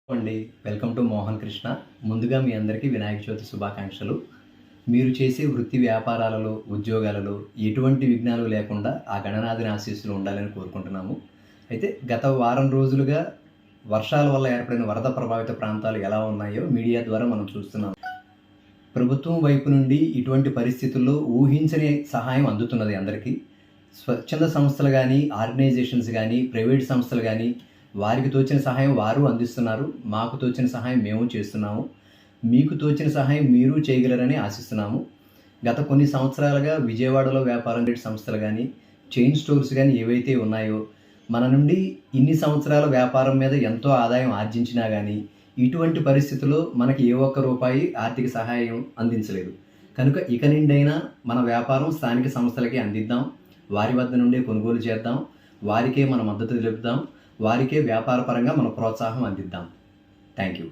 అండి. Welcome to Mohan Krishna. ముందుగా మీ అందరికీ వినాయక చవితి శుభాకాంక్షలు. మీరు చేసే వృత్తి వ్యాపారాలలో, ఉద్యోగాలలో ఎటువంటి విఘ్నాలు లేకుండా ఆ గణనాథుని ఆశీస్సులు ఉండాలని కోరుకుంటున్నాము. అయితే గత వారం రోజులుగా వర్షాల వల్ల ఏర్పడిన వరద ప్రభావిత ప్రాంతాలు ఎలా ఉన్నాయో మీడియా ద్వారా మనం చూస్తున్నాం. ప్రభుత్వం వైపు నుండి ఇటువంటి పరిస్థితుల్లో ఊహించని సహాయం అందుతున్నది అందరికీ. స్వచ్ఛంద సంస్థలు కానీ, ఆర్గనైజేషన్స్ కానీ, ప్రైవేట్ సంస్థలు కానీ వారికి తోచిన సహాయం వారు అందిస్తున్నారు. మాకు తోచిన సహాయం మేము చేస్తున్నాము. మీకు తోచిన సహాయం మీరు చేయగలరని ఆశిస్తున్నాము. గత కొన్ని సంవత్సరాలుగా విజయవాడలో వ్యాపారం చేసే సంస్థలు కానీ, చైన్ స్టోర్స్ కానీ ఏవైతే ఉన్నాయో, మన నుండి ఇన్ని సంవత్సరాల వ్యాపారం మీద ఎంతో ఆదాయం ఆర్జించినా కానీ ఇటువంటి పరిస్థితుల్లో మనకి ఏ ఒక్క రూపాయి ఆర్థిక సహాయం అందించలేదు. కనుక ఇక నుండైనా మన వ్యాపారం స్థానిక సంస్థలకే అందిద్దాం. వారి వద్ద నుండే కొనుగోలు చేద్దాం. వారికే మన మద్దతు తెలుపుదాం. వారికే వ్యాపారపరంగా మనం ప్రోత్సాహం అందిద్దాం. Thank you.